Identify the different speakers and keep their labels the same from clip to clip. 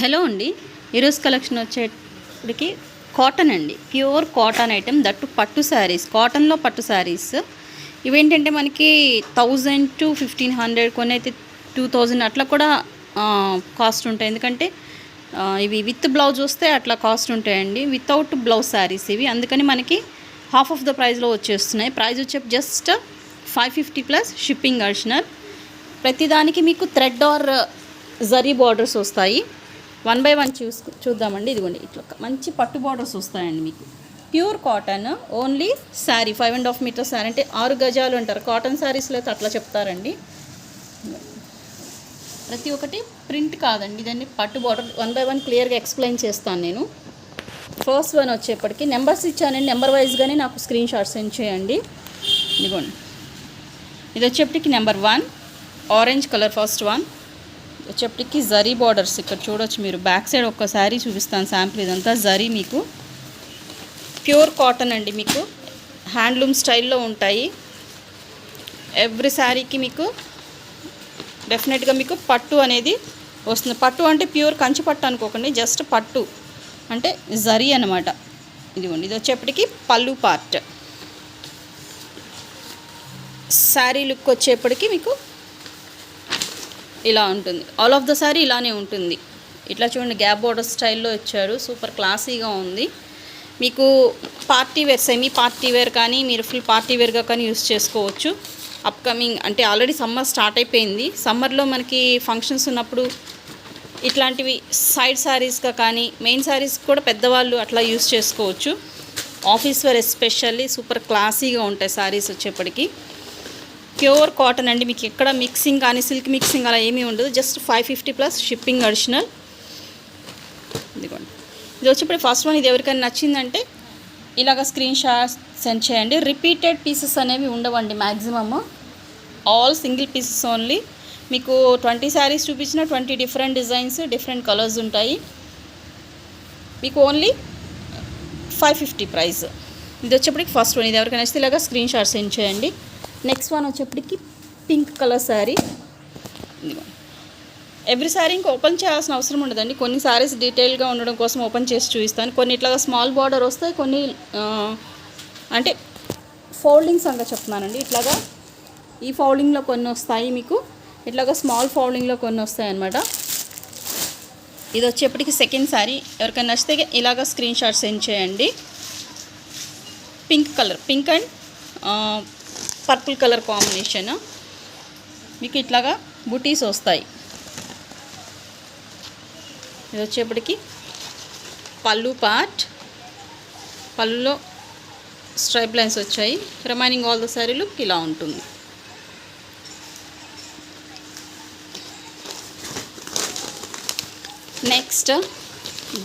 Speaker 1: Hello అండి. ఈరోజు collection వచ్చేటికి cotton అండి, ప్యూర్ కాటన్ ఐటెం, దట్టు పట్టు శారీస్, కాటన్లో పట్టు శారీస్. ఇవేంటంటే మనకి 1000 to 1500, కొన్ని అయితే 2000 అట్లా కూడా కాస్ట్ ఉంటాయి. ఎందుకంటే ఇవి విత్ బ్లౌజ్ వస్తే అట్లా కాస్ట్ ఉంటాయండి. వితౌట్ బ్లౌజ్ శారీస్ ఇవి, అందుకని మనకి హాఫ్ ఆఫ్ ద ప్రైస్లో వచ్చేస్తున్నాయి. ప్రైస్ వచ్చే జస్ట్ 550 ప్లస్ షిప్పింగ్ అడిషనల్. ప్రతిదానికి మీకు థ్రెడ్ ఆర్ జరీ బార్డర్స్ వస్తాయి. 1 by 1 చూద్దామండి. ఇదిగోండి, ఇట్లా మంచి పట్టు బార్డర్స్ వస్తాయండి మీకు. Pure cotton, only sari 5.5 metre sari, అంటే 6 గజాలు అంటారు కాటన్ శారీస్లో అయితే, అట్లా చెప్తారండి. ప్రతి ఒక్కటి ప్రింట్ కాదండి, దాన్ని పట్టు బార్డర్. 1 by 1 క్లియర్గా ఎక్స్ప్లెయిన్ చేస్తాను నేను. ఫస్ట్ వన్ వచ్చేప్పటికి నెంబర్స్ ఇచ్చానండి, నెంబర్ వైజ్గానే నాకు స్క్రీన్ షాట్ సెండ్ చేయండి. ఇదిగోండి, ఇది వచ్చేప్పటికి number 1 orange colour. First one వచ్చేప్పటికి జరీ బార్డర్స్ ఇక్కడ చూడొచ్చు మీరు. బ్యాక్ సైడ్ ఒక్కసారి చూపిస్తాను శాంపుల్. ఇదంతా జరీ, మీకు ప్యూర్ కాటన్ అండి, మీకు హ్యాండ్లూమ్ స్టైల్లో ఉంటాయి. ఎవ్రీ శారీకి మీకు డెఫినెట్గా మీకు పట్టు అనేది వస్తుంది. పట్టు అంటే ప్యూర్ కంచి పట్టు అనుకోకండి, జస్ట్ పట్టు అంటే జరీ అనమాట. ఇదిగోండి, ఇది వచ్చేప్పటికి పళ్ళు పార్ట్. శారీ లుక్ వచ్చేప్పటికి మీకు ఇలా ఉంటుంది. ఆల్ ఆఫ్ ద శారీ ఇలానే ఉంటుంది. ఇట్లా చూడండి, గ్యాప్ బోర్డర్ స్టైల్లో ఇచ్చారు. సూపర్ క్లాసీగా ఉంది. మీకు party wear, semi party wear కానీ మీరు ఫుల్ పార్టీ వేర్గా కానీ యూస్ చేసుకోవచ్చు. అప్కమింగ్ అంటే ఆల్రెడీ సమ్మర్ స్టార్ట్ అయిపోయింది. సమ్మర్లో మనకి ఫంక్షన్స్ ఉన్నప్పుడు ఇట్లాంటివి సైడ్ శారీస్గా కానీ మెయిన్ శారీస్ కూడా పెద్దవాళ్ళు అట్లా యూస్ చేసుకోవచ్చు. ఆఫీస్ వేర్ ఎస్పెషల్లీ సూపర్ క్లాసీగా ఉంటాయి శారీస్ వచ్చేప్పటికి. ప్యూర్ కాటన్ అండి, మీకు ఎక్కడ మిక్సింగ్ కానీ సిల్క్ మిక్సింగ్ అలా ఏమీ ఉండదు. Just 550 plus shipping additional. ఇదిగోండి, ఇది వచ్చేప్పుడు ఫస్ట్ వన్. ఇది ఎవరికైనా నచ్చిందంటే ఇలాగ స్క్రీన్ షాట్ సెండ్ చేయండి. రిపీటెడ్ పీసెస్ అనేవి ఉండవండి, maximum all single pieces only. మీకు 20 శారీస్ చూపించిన 20 డిఫరెంట్ డిజైన్స్, డిఫరెంట్ కలర్స్ ఉంటాయి. మీకు ఓన్లీ 550 ప్రైస్. ఇది వచ్చేప్పటికి ఫస్ట్ వన్. ఇది ఎవరికైనా నచ్చితే ఇలాగ స్క్రీన్ షాట్ సెండ్ చేయండి. నెక్స్ట్ వన్ వచ్చేప్పటికి pink colour sari. Every sari ఇంకా ఓపెన్ చేయాల్సిన అవసరం ఉండదండి. కొన్ని శారీస్ డీటెయిల్గా ఉండడం కోసం ఓపెన్ చేసి చూపిస్తాను. కొన్ని ఇట్లాగా స్మాల్ బార్డర్ వస్తాయి, కొన్ని అంటే ఫోల్డింగ్స్ అంతా చెప్తున్నానండి. ఇట్లాగా ఈ ఫోల్డింగ్లో కొన్ని వస్తాయి మీకు, ఇట్లాగా స్మాల్ ఫోల్డింగ్లో కొన్ని వస్తాయి అన్నమాట. ఇది వచ్చేప్పటికి సెకండ్ శారీ. ఎవరికైనా నచ్చితే ఇలాగ స్క్రీన్ షాట్ సెండ్ చేయండి. Pink colour, pink and purple colour combination. మీకు ఇట్లాగా బుటీస్ వస్తాయి. ఇది వచ్చేప్పటికి పళ్ళు పార్ట్. పళ్ళులో స్ట్రైప్ లైన్స్ వచ్చాయి. Remaining all the sari look ఇలా ఉంటుంది. Next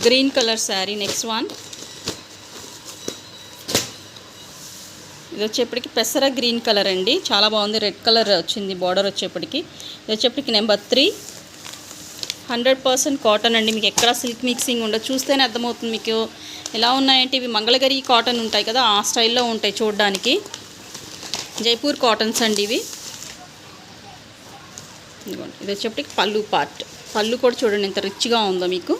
Speaker 1: green colour sari. Next one ఇది వచ్చేప్పటికి పెసర గ్రీన్ కలర్ అండి, చాలా బాగుంది. రెడ్ కలర్ వచ్చింది బార్డర్ వచ్చేప్పటికి. ఇది వచ్చేప్పటికి నెంబర్ 3 100% కాటన్ అండి. మీకు ఎక్కడ సిల్క్ మిక్సింగ్ ఉండదు, చూస్తేనే అర్థమవుతుంది మీకు. ఎలా ఉన్నాయంటే ఇవి మంగళగిరి కాటన్ ఉంటాయి కదా, ఆ స్టైల్లో ఉంటాయి చూడడానికి. జైపూర్ కాటన్స్ అండి ఇవి. ఇదిగోండి, ఇది వచ్చేప్పటికి పళ్ళు పార్ట్. పళ్ళు కూడా చూడండి ఎంత రిచ్గా ఉందో మీకు.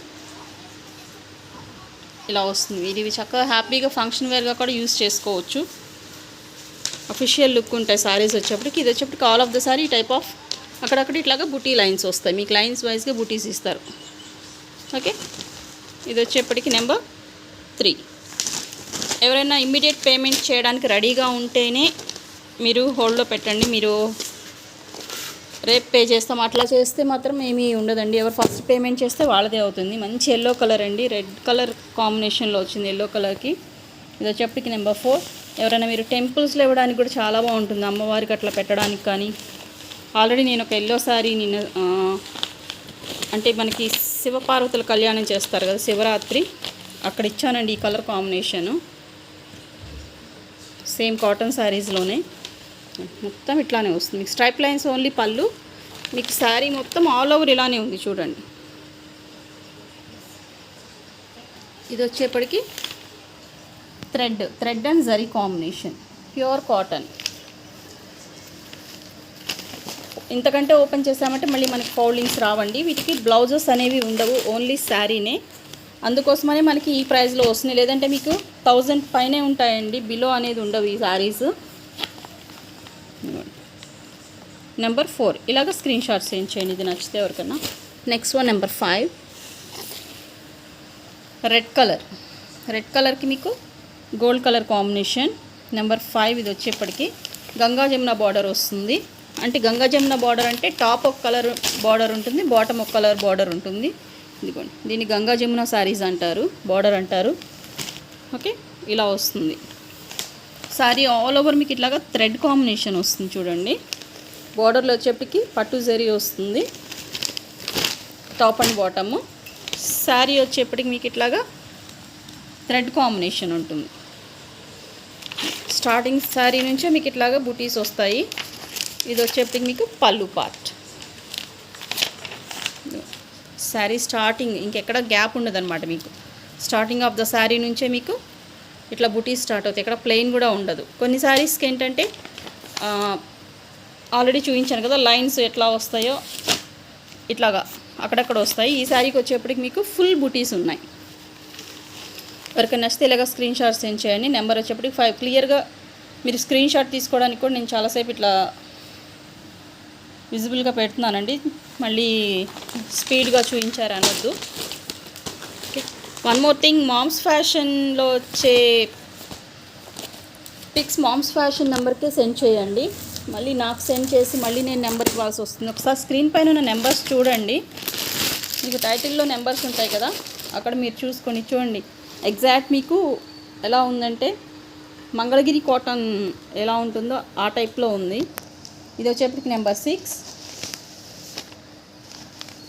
Speaker 1: ఇలా వస్తుంది. ఇది చక్కగా హ్యాపీగా ఫంక్షన్ వేర్గా కూడా యూస్ చేసుకోవచ్చు. అఫీషియల్ లుక్ ఉంటాయి శారీస్ వచ్చేప్పటికి. ఇది వచ్చేప్పటికి all of the sari type of అక్కడక్కడ ఇట్లాగా బుటీ లైన్స్ వస్తాయి. మీకు లైన్స్ వైజ్గా బుటీస్ ఇస్తారు. ఓకే, ఇది వచ్చేప్పటికి నెంబర్ 3. ఎవరైనా ఇమ్మీడియట్ పేమెంట్ చేయడానికి రెడీగా ఉంటేనే మీరు హోల్డ్లో పెట్టండి. మీరు రేపు పే చేస్తాం అట్లా చేస్తే మాత్రం ఏమీ ఉండదండి. ఎవరు ఫస్ట్ పేమెంట్ చేస్తే వాళ్ళదే అవుతుంది. మంచి ఎల్లో కలర్ అండి, రెడ్ కలర్ కాంబినేషన్లో వచ్చింది ఎల్లో కలర్కి. ఇది వచ్చేప్పటికి నెంబర్ 4. ఎవరైనా మీరు టెంపుల్స్లో ఇవ్వడానికి కూడా చాలా బాగుంటుంది, అమ్మవారికి అట్లా పెట్టడానికి కానీ. ఆల్రెడీ నేను ఒక ఎల్లో శారీ నిన్న అంటే మనకి శివపార్వతుల కళ్యాణం చేస్తారు కదా శివరాత్రి, అక్కడ ఇచ్చానండి ఈ కలర్ కాంబినేషను. సేమ్ కాటన్ శారీస్లోనే మొత్తం ఇట్లానే వస్తుంది. మీకు స్ట్రైప్ లైన్స్ ఓన్లీ పళ్ళు. మీకు శారీ మొత్తం ఆల్ ఓవర్ ఇలానే ఉంది చూడండి. ఇది వచ్చేప్పటికి thread and zari combination, pure cotton. ఇంతకంటే ఓపెన్ చేసామంటే మళ్ళీ మనకి ఫోల్డింగ్స్ రావండి. వీటికి బ్లౌజెస్ అనేవి ఉండవు, ఓన్లీ శారీనే. అందుకోసమనే మనకి ఈ ప్రైస్లో వస్తున్నాయి. లేదంటే మీకు 1000 పైనే ఉంటాయండి, బిలో అనేది ఉండవు ఈ శారీస్. నెంబర్ 4 ఇలాగ స్క్రీన్ షాట్ సెండ్ చేయండి ఇది నచ్చితే ఎవరికన్నా. నెక్స్ట్ వన్ నెంబర్ 5 రెడ్ కలర్కి మీకు గోల్డ్ కలర్ కాంబినేషన్. నెంబర్ 5 ఇది వచ్చేప్పటికి గంగా జమున బార్డర్ వస్తుంది. అంటే గంగా జమున బార్డర్ అంటే టాప్ ఒక కలర్ బార్డర్ ఉంటుంది, బాటమ్ ఒక కలర్ బార్డర్ ఉంటుంది. ఇదిగోండి, దీన్ని గంగా జమున శారీస్ అంటారు, బార్డర్ అంటారు. ఓకే, ఇలా వస్తుంది శారీ. ఆల్ ఓవర్ మీకు ఇట్లాగా థ్రెడ్ కాంబినేషన్ వస్తుంది చూడండి. బార్డర్లో వచ్చేప్పటికి పట్టు జరీ వస్తుంది, టాప్ అండ్ బాటము. శారీ వచ్చేప్పటికి మీకు ఇట్లాగా థ్రెడ్ కాంబినేషన్ ఉంటుంది. స్టార్టింగ్ శారీ నుంచే మీకు ఇట్లాగా బుటీస్ వస్తాయి. ఇది వచ్చేప్పటికి మీకు పళ్ళు పార్ట్. శారీ స్టార్టింగ్ ఇంకెక్కడ గ్యాప్ ఉండదన్నమాట. మీకు స్టార్టింగ్ ఆఫ్ ద శారీ నుంచే మీకు ఇట్లా బుటీస్ స్టార్ట్ అవుతాయి. ఇక్కడ ప్లెయిన్ కూడా ఉండదు. కొన్ని శారీస్కి ఏంటంటే ఆల్రెడీ చూపించాను కదా, లైన్స్ ఎట్లా వస్తాయో ఇట్లాగా అక్కడక్కడ వస్తాయి. ఈ శారీకి వచ్చేప్పటికి మీకు ఫుల్ బుటీస్ ఉన్నాయి. ఎవరికైనా నచ్చితే ఇలాగా స్క్రీన్ షాట్ సెండ్ చేయండి. నెంబర్ వచ్చేప్పటికి 5. క్లియర్గా మీరు స్క్రీన్ షాట్ తీసుకోవడానికి కూడా నేను చాలాసేపు ఇట్లా విజిబుల్గా పెడుతున్నానండి, మళ్ళీ స్పీడ్గా చూపించారు అనొద్దు. Okay, one more thing, moms ఫ్యాషన్లో వచ్చే పిక్స్ మామ్స్ ఫ్యాషన్ నెంబర్కే సెండ్ చేయండి. మళ్ళీ నాకు సెండ్ చేసి మళ్ళీ నేను నెంబర్ ఇవ్వాల్సి వస్తుంది. ఒకసారి స్క్రీన్ పైన ఉన్న నెంబర్స్ చూడండి, మీకు టైటిల్లో నెంబర్స్ ఉంటాయి కదా, అక్కడ మీరు చూసుకొని చూడండి. ఎగ్జాక్ట్ మీకు ఎలా ఉందంటే మంగళగిరి కాటన్ ఎలా ఉంటుందో ఆ టైప్లో ఉంది. ఇది వచ్చేప్పటికి నెంబర్ 6.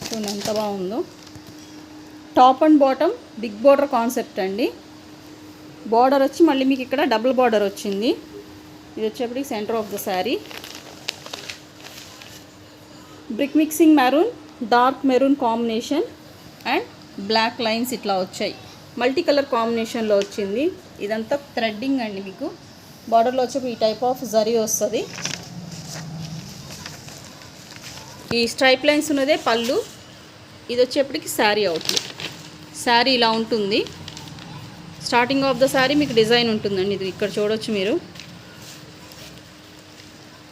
Speaker 1: చూడండి ఎంత బాగుందో. Top and bottom big border concept అండి. బార్డర్ వచ్చి మళ్ళీ మీకు ఇక్కడ డబుల్ బార్డర్ వచ్చింది. ఇది వచ్చేప్పటికి centre of the sari. Brick mixing maroon, dark maroon combination and black lines ఇట్లా వచ్చాయి. మల్టీ కలర్ కాంబినేషన్లో వచ్చింది. ఇదంతా థ్రెడ్డింగ్ అండి. మీకు బార్డర్లో వచ్చేప్పుడు ఈ టైప్ ఆఫ్ జరీ వస్తుంది. ఈ స్ట్రైప్ లైన్స్ ఉన్నదే పళ్ళు. ఇది వచ్చేప్పటికి శారీ అవుట్లుక్. శారీ ఇలా ఉంటుంది. స్టార్టింగ్ ఆఫ్ ద శారీ మీకు డిజైన్ ఉంటుందండి. ఇది ఇక్కడ చూడొచ్చు మీరు.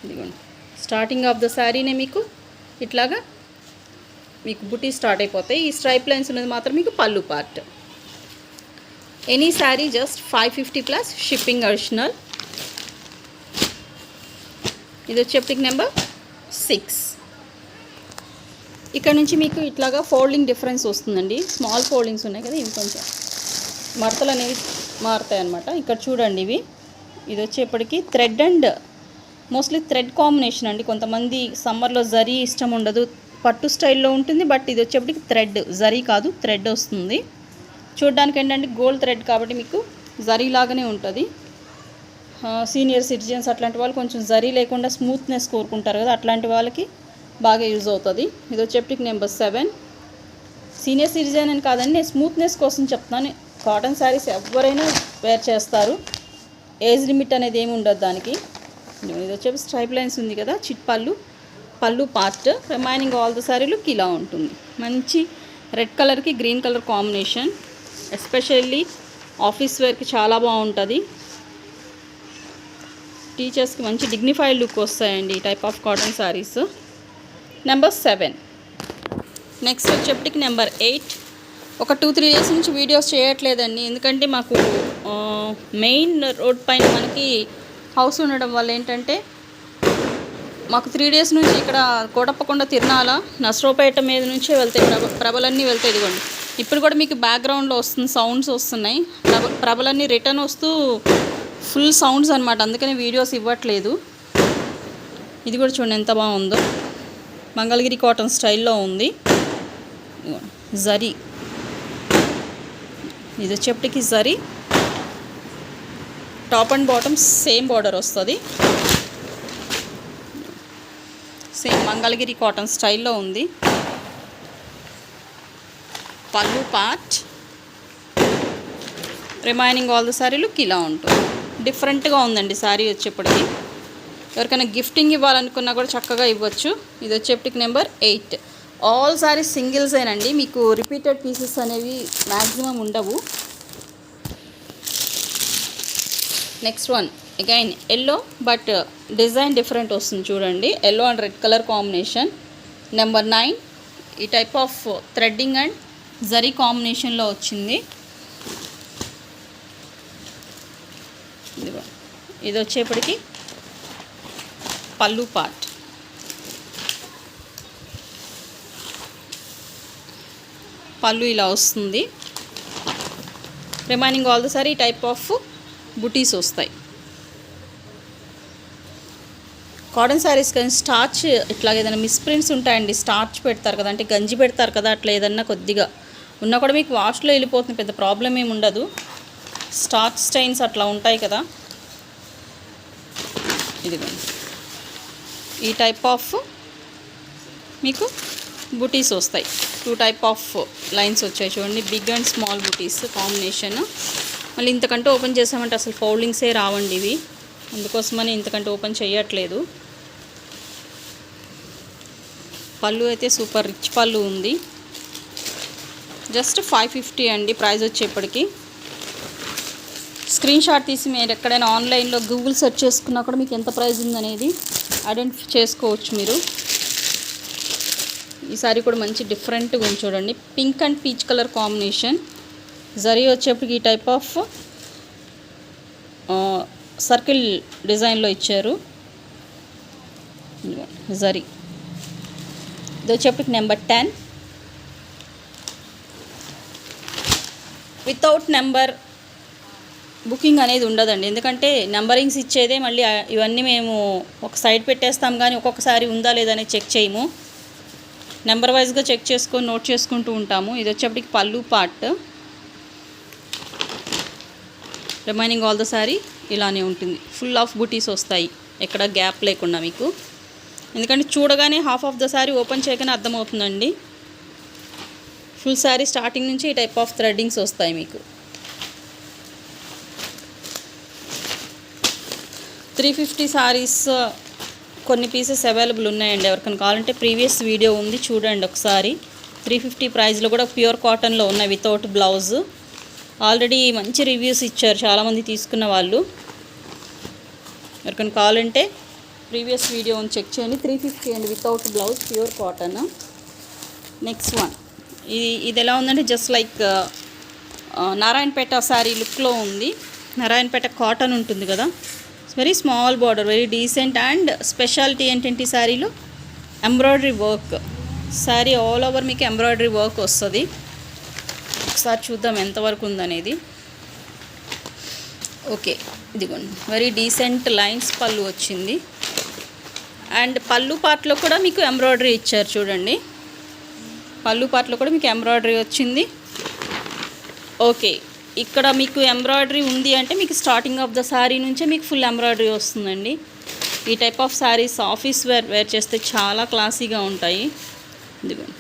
Speaker 1: ఇదిగోండి, స్టార్టింగ్ ఆఫ్ ద శారీనే మీకు ఇట్లాగా మీకు బుటీ స్టార్ట్ అయిపోతాయి. ఈ స్ట్రైప్ లైన్స్ ఉన్నది మాత్రం మీకు పళ్ళు part. Any sari just 550 plus shipping additional. ఇది వచ్చేప్పటికి నెంబర్ 6. ఇక్కడ నుంచి మీకు ఇట్లాగా ఫోల్డింగ్ డిఫరెన్స్ వస్తుందండి. స్మాల్ ఫోల్డింగ్స్ ఉన్నాయి కదా, ఇవి కొంచెం మడతలు అనేవి మారుతాయి అన్నమాట. ఇక్కడ చూడండి ఇవి. ఇది వచ్చేప్పటికి thread and mostly thread combination అండి. కొంతమంది సమ్మర్లో జరీ ఇష్టం ఉండదు, పట్టు స్టైల్లో ఉంటుంది. బట్ ఇది వచ్చేప్పటికి థ్రెడ్, జరీ కాదు థ్రెడ్ వస్తుంది. చూడడానికి ఏంటంటే గోల్డ్ థ్రెడ్ కాబట్టి మీకు జరీ లాగానే ఉంటుంది. సీనియర్ సిటిజన్స్ అట్లాంటి వాళ్ళు కొంచెం జరీ లేకుండా స్మూత్నెస్ కోరుకుంటారు కదా, అట్లాంటి వాళ్ళకి బాగా యూజ్ అవుతుంది. ఇది వచ్చేప్పటికి నెంబర్ 7. సీనియర్ సిటిజన్ అని కాదండి, నేను స్మూత్నెస్ కోసం చెప్తున్నాను. కాటన్ శారీస్ ఎవరైనా వేర్ చేస్తారు, ఏజ్ లిమిట్ అనేది ఏమి ఉండదు దానికి. ఇది వచ్చేసి స్ట్రైప్ లైన్స్ ఉంది కదా, చిట్ పళ్ళు part. Remaining all the sari look ఇలా ఉంటుంది. మంచి రెడ్ కలర్కి green colour combination, especially office వేర్కి చాలా బాగుంటుంది. టీచర్స్కి మంచి డిగ్నిఫైడ్ లుక్ వస్తాయండి ఈ type of cotton saris. Number 7. Next వచ్చేప్పటికి నెంబర్ 8. ఒక 2-3 డేస్ నుంచి వీడియోస్ చేయట్లేదండి, ఎందుకంటే మాకు మెయిన్ రోడ్ పైన మనకి హౌస్ ఉండడం వల్ల ఏంటంటే మాకు 3 డేస్ నుంచి ఇక్కడ కోటప్పకొండ, తిరునాల, నసరావుపేట మీద నుంచే వెళ్తాయి ప్రభలన్నీ వెళ్తాయి. ఇదిగోండి, ఇప్పుడు కూడా మీకు బ్యాక్గ్రౌండ్లో వస్తుంది, సౌండ్స్ వస్తున్నాయి. ప్రభలన్నీ రిటర్న్ వస్తూ ఫుల్ సౌండ్స్ అనమాట, అందుకని వీడియోస్ ఇవ్వట్లేదు. ఇది కూడా చూడండి ఎంత బాగుందో, మంగళగిరి కాటన్ స్టైల్లో ఉంది. జరీ, ఇది వచ్చేప్పటికి zari. Top and bottom same border వస్తుంది. సేమ్ మంగళగిరి కాటన్ స్టైల్లో ఉంది. పళ్ళు part. Remaining all the sari look ఇలా ఉంటుంది. డిఫరెంట్గా ఉందండి శారీ వచ్చేప్పటికి. ఎవరికైనా గిఫ్టింగ్ ఇవ్వాలనుకున్నా కూడా చక్కగా ఇవ్వచ్చు. ఇది వచ్చేప్పటికి నెంబర్ 8. ఆల్ సారీస్ సింగిల్సేనండి, మీకు రిపీటెడ్ పీసెస్ అనేవి మ్యాక్సిమం ఉండవు. Next one again yellow, but design different వస్తుంది చూడండి. Yellow and red colour combination. Number 9. ఈ type of threading and zari కాంబినేషన్లో వచ్చింది. ఇది వచ్చేప్పటికి పళ్ళు పార్ట్. పళ్ళు ఇలా వస్తుంది. రిమైనింగ్ ఆల్ ద సారీ ఈ టైప్ ఆఫ్ బుటీస్ వస్తాయి. కాటన్ శారీస్ కానీ స్టార్చ్ ఇట్లా ఏదైనా మిస్ప్రింట్స్ ఉంటాయండి, స్టార్చ్ పెడతారు కదా, అంటే గంజి పెడతారు కదా, అట్లా ఏదన్నా కొద్దిగా ఉన్నా కూడా మీకు వాష్లో వెళ్ళిపోతుంది, పెద్ద ప్రాబ్లం ఏమి ఉండదు. స్టార్చ్ స్టైన్స్ అట్లా ఉంటాయి కదా, ఇదిగోండి ఈ టైప్ ఆఫ్ మీకు బుటీస్ వస్తాయి. 2 టైప్ ఆఫ్ లైన్స్ వచ్చాయి చూడండి, big and small buttis combination. మళ్ళీ ఇంతకంటే ఓపెన్ చేసామంటే అసలు ఫోల్డింగ్సే రావండి ఇవి, అందుకోసమని ఇంతకంటే ఓపెన్ చేయట్లేదు. పళ్ళు అయితే సూపర్ రిచ్ పళ్ళు ఉంది. జస్ట్ 550 అండి ప్రైస్ వచ్చేప్పటికి. స్క్రీన్ షాట్ తీసి మీరు ఎక్కడైనా ఆన్లైన్లో గూగుల్ సెర్చ్ చేసుకున్నా కూడా మీకు ఎంత ప్రైస్ ఉందనేది ఐడెంటిఫై చేసుకోవచ్చు మీరు. ఈ సారీ కూడా మంచి డిఫరెంట్గా ఉంది చూడండి, pink and peach colour combination. Zari వచ్చేప్పటికి ఈ టైప్ ఆఫ్ సర్కిల్ డిజైన్లో ఇచ్చారు జరీ. ఇది వచ్చేప్పటికి నెంబర్ 10. వితౌట్ నెంబర్ బుకింగ్ అనేది ఉండదండి, ఎందుకంటే నెంబరింగ్స్ ఇచ్చేదే మళ్ళీ ఇవన్నీ మేము ఒక సైడ్ పెట్టేస్తాం, కానీ ఒక్కొక్కసారి ఉందా లేదా అనేది చెక్ చేయము, నెంబర్ వైజ్గా చెక్ చేసుకొని నోట్ చేసుకుంటూ ఉంటాము. ఇది వచ్చేప్పటికి పళ్ళు part. Remaining all the sorry ఇలానే ఉంటుంది, ఫుల్ ఆఫ్ బుటీస్ వస్తాయి, ఎక్కడ గ్యాప్ లేకుండా మీకు. ఎందుకంటే చూడగానే half of the sorry open చేయగానే అర్థమవుతుందండి. ఫుల్ సారీ స్టార్టింగ్ నుంచి ఈ టైప్ ఆఫ్ థ్రెడ్డింగ్స్ వస్తాయి మీకు. 350 సారీస్ కొన్ని పీసెస్ అవైలబుల్ ఉన్నాయండి, ఎవరికైనా కావాలంటే ప్రీవియస్ వీడియో ఉంది చూడండి ఒకసారి. 350 ప్రైస్లో కూడా ప్యూర్ కాటన్లో ఉన్నాయి వితౌట్ బ్లౌజ్. ఆల్రెడీ మంచి రివ్యూస్ ఇచ్చారు చాలామంది తీసుకున్న వాళ్ళు, ఎవరికైనా కావాలంటే ప్రీవియస్ వీడియో ఉంది చెక్ చేయండి. 350 అండి without blouse, pure cotton. Next one ఇది ఎలా ఉందంటే జస్ట్ లైక్ నారాయణపేట శారీ లుక్లో ఉంది. నారాయణపేట కాటన్ ఉంటుంది కదా, very small border, very decent. And speciality ఏంటంటే ఈ శారీలో embroidery work. Sari all over మీకు ఎంబ్రాయిడరీ వర్క్ వస్తుంది. ఒకసారి చూద్దాం ఎంతవరకు ఉందనేది. ఓకే, ఇదిగోండి వెరీ డీసెంట్ లైన్స్ పళ్ళు వచ్చింది. అండ్ పళ్ళు పార్ట్లో కూడా మీకు ఎంబ్రాయిడరీ ఇచ్చారు చూడండి, పళ్ళు పార్ట్లో కూడా మీకు ఎంబ్రాయిడరీ వచ్చింది. ఓకే, ఇక్కడ మీకు ఎంబ్రాయిడరీ ఉంది అంటే మీకు స్టార్టింగ్ ఆఫ్ ద శారీ నుంచే మీకు ఫుల్ ఎంబ్రాయిడరీ వస్తుందండి. ఈ type of saris office wear చేస్తే చాలా క్లాసీగా ఉంటాయి. ఇదిగోండి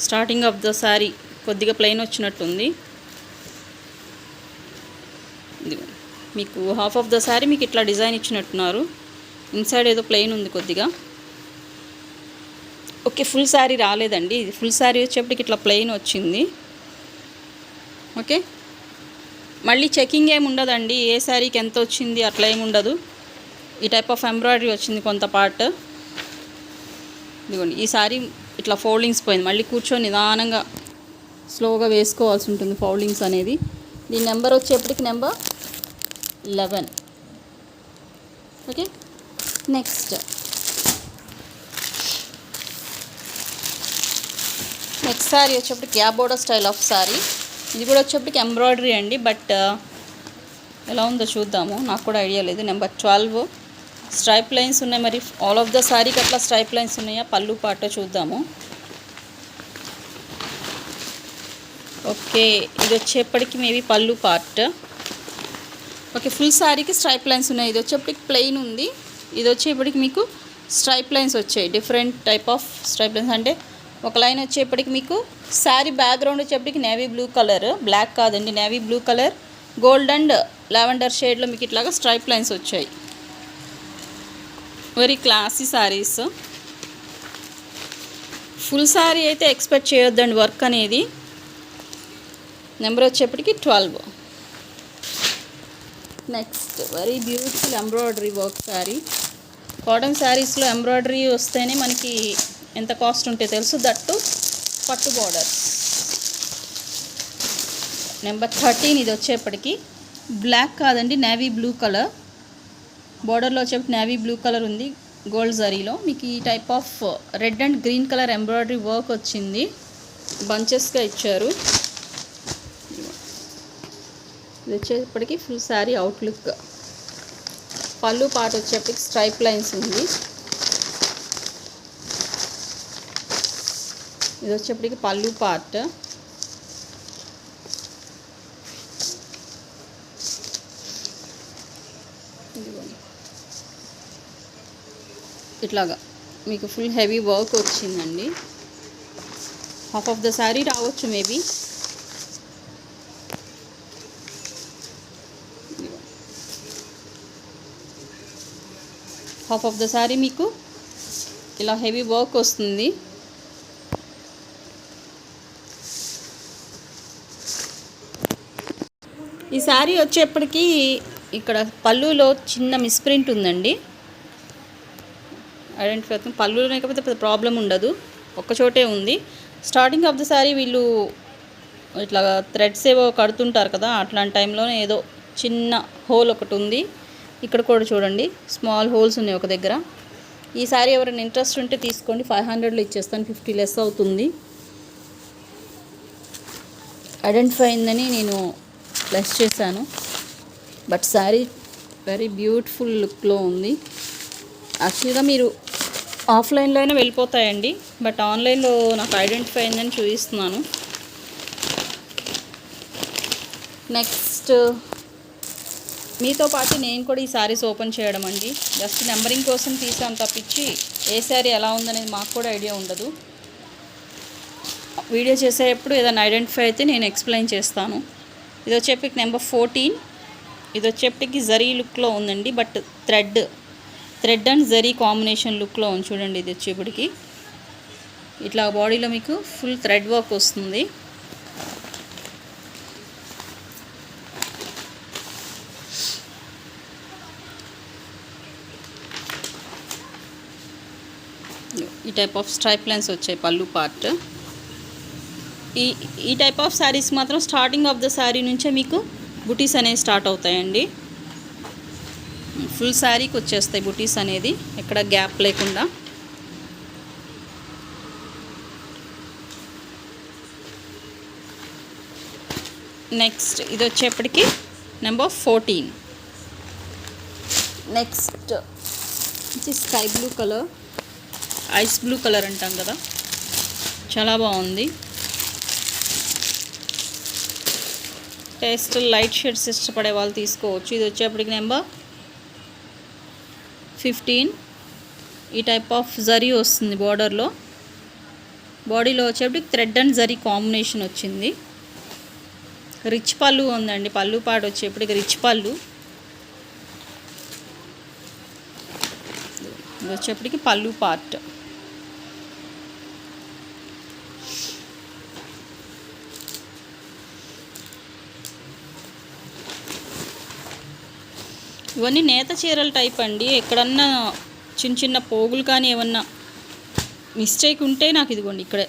Speaker 1: స్టార్టింగ్ ఆఫ్ ద శారీ కొద్దిగా ప్లెయిన్ వచ్చినట్టుంది. ఇదిగోండి మీకు హాఫ్ ఆఫ్ ద శారీ మీకు ఇట్లా డిజైన్ ఇచ్చినట్టున్నారు, ఇన్సైడ్ ఏదో ప్లెయిన్ ఉంది కొద్దిగా. ఓకే, ఫుల్ శారీ రాలేదండి, ఇది ఫుల్ శారీ వచ్చేప్పటికి ఇట్లా ప్లెయిన్ వచ్చింది. ఓకే, మళ్ళీ చెకింగ్ ఏమి ఉండదండి, ఏ శారీకి ఎంత వచ్చింది అట్లా ఏమి ఉండదు. ఈ టైప్ ఆఫ్ ఎంబ్రాయిడరీ వచ్చింది కొంత పార్ట్. ఇదిగోండి ఈ శారీ ఇట్లా ఫోల్డింగ్స్ పోయింది, మళ్ళీ కూర్చొని నిదానంగా స్లోగా వేసుకోవాల్సి ఉంటుంది ఫోల్డింగ్స్ అనేది. దీని నెంబర్ వచ్చేప్పటికి నెంబర్ 11. ఓకే, నెక్స్ట్ శారీ వచ్చేప్పటికి gap border style of sari. ఇది కూడా వచ్చేప్పటికి ఎంబ్రాయిడరీ అండి, బట్ ఎలా ఉందో చూద్దాము, నాకు కూడా ఐడియా లేదు. నెంబర్ 12 స్ట్రైప్ లైన్స్ ఉన్నాయి, మరి ఆల్ ఆఫ్ ద శారీకి అట్లా స్ట్రైప్ లైన్స్ ఉన్నాయా పళ్ళు పాటో చూద్దాము. ఓకే, ఇది వచ్చేప్పటికి మేబీ పళ్ళు పార్ట్. ఓకే, ఫుల్ శారీకి స్ట్రైప్ లైన్స్ ఉన్నాయి, ఇది వచ్చేప్పటికి ప్లెయిన్ ఉంది, ఇది వచ్చేప్పటికి మీకు స్ట్రైప్ లైన్స్ వచ్చాయి. Different type of stripe lines అంటే ఒక లైన్ వచ్చేప్పటికి మీకు శారీ బ్యాక్గ్రౌండ్ వచ్చేప్పటికి నేవీ బ్లూ కలర్, బ్లాక్ కాదండి navy blue colour, gold and lavender షేడ్లో మీకు ఇట్లాగా స్ట్రైప్ లైన్స్ వచ్చాయి. Very classy saris. Full sari అయితే ఎక్స్పెక్ట్ చేయొద్దండి వర్క్ అనేది. నెంబర్ వచ్చేప్పటికి 12. Next very beautiful embroidery work sari. Cotton శారీస్లో ఎంబ్రాయిడరీ వస్తేనే మనకి ఎంత కాస్ట్ ఉంటే తెలుసు. దట్టు పట్టు బార్డర్. నెంబర్ 13. ఇది వచ్చేప్పటికి బ్లాక్ కాదండి, నేవీ బ్లూ కలర్. బార్డర్లో వచ్చేప్పటికి నేవీ బ్లూ కలర్ ఉంది గోల్డ్ జరీలో. మీకు ఈ type of red and green colour embroidery work వచ్చింది. బంచెస్గా ఇచ్చారు. ఇది వచ్చేప్పటికి ఫుల్ శారీ అవుట్లుక్. పళ్ళు పార్ట్ వచ్చేప్పటికి స్ట్రైప్ లైన్స్ ఉంది. ఇది వచ్చేప్పటికి పళ్ళు పార్ట్. ఇట్లాగా మీకు ఫుల్ హెవీ వర్క్ వచ్చిందండి. హాఫ్ ఆఫ్ ద శారీ రావచ్చు maybe. Half of the sari మీకు ఇలా హెవీ వర్క్ వస్తుంది. ఈ శారీ వచ్చేప్పటికి ఇక్కడ పళ్ళులో చిన్న మిస్ప్రింట్ ఉందండి. ఐడెంటిఫై అవుతుంది. పళ్ళు లేకపోతే పెద్ద ప్రాబ్లం ఉండదు, ఒక్కచోటే ఉంది. స్టార్టింగ్ ఆఫ్ ద శారీ వీళ్ళు ఇట్లా థ్రెడ్స్ ఏవో కడుతుంటారు కదా, అట్లాంటి టైంలోనే ఏదో చిన్న హోల్ ఒకటి ఉంది. ఇక్కడ కూడా చూడండి స్మాల్ హోల్స్ ఉన్నాయి ఒక దగ్గర. ఈ శారీ ఎవరైనా ఇంట్రెస్ట్ ఉంటే తీసుకోండి. 500లో ఇచ్చేస్తాను, 50 లెస్ అవుతుంది. ఐడెంటిఫై అయిందని నేను లెస్ చేశాను. బట్ శారీ వెరీ బ్యూటిఫుల్ లుక్లో ఉంది. యాక్చువల్గా మీరు ఆఫ్లైన్లో అయినా వెళ్ళిపోతాయండి, బట్ ఆన్లైన్లో నాకు ఐడెంటిఫై అయిందని చూపిస్తున్నాను. నెక్స్ట్ మీతో పాటు నేను కూడా ఈ శారీస్ ఓపెన్ చేయడం అండి. జస్ట్ నెంబరింగ్ కోసం తీసాను తప్పించి ఏ శారీ ఎలా ఉందనేది మాకు కూడా ఐడియా ఉండదు. వీడియో చేసేటప్పుడు ఏదైనా ఐడెంటిఫై అయితే నేను ఎక్స్ప్లెయిన్ చేస్తాను. ఇది వచ్చేప్పటికి నెంబర్ 14. ఇది వచ్చేప్పటికి జరీ లుక్లో ఉందండి, but thread and zari combination లుక్లో ఉంది చూడండి. ఇది వచ్చేప్పటికి ఇట్లా బాడీలో మీకు ఫుల్ థ్రెడ్ వర్క్ వస్తుంది. ఈ టైప్ ఆఫ్ స్ట్రైప్ లైన్స్ వచ్చాయి పళ్ళు పార్ట్. ఈ టైప్ ఆఫ్ శారీస్ మాత్రం స్టార్టింగ్ ఆఫ్ ద శారీ నుంచే మీకు బుటీస్ అనేవి స్టార్ట్ అవుతాయండి. ఫుల్ శారీకి వచ్చేస్తాయి బుటీస్ అనేది, ఎక్కడ గ్యాప్ లేకుండా. నెక్స్ట్ ఇది వచ్చేప్పటికి నెంబర్ 14. నెక్స్ట్ ఇది sky blue colour, ice blue colour అంటాం కదా, చాలా బాగుంది. పేస్టల్ లైట్ షేడ్స్ ఇష్టపడే వాళ్ళు తీసుకోవచ్చు. ఇది వచ్చేప్పటికి నెంబర్ 15. ఈ టైప్ ఆఫ్ జరీ వస్తుంది బార్డర్లో. బాడీలో వచ్చేప్పటికి థ్రెడ్ అండ్ జరీ కాంబినేషన్ వచ్చింది. రిచ్ పళ్ళు ఉందండి. పళ్ళు పాటు వచ్చేప్పటికి రిచ్ పళ్ళు. ఇది వచ్చేప్పటికి పళ్ళు పార్ట్. ఇవన్నీ నేత చీరల టైప్ అండి. ఎక్కడన్నా చిన్న చిన్న పోగులు కానీ ఏమన్నా మిస్టేక్ ఉంటే నాకు ఇదిగోండి ఇక్కడ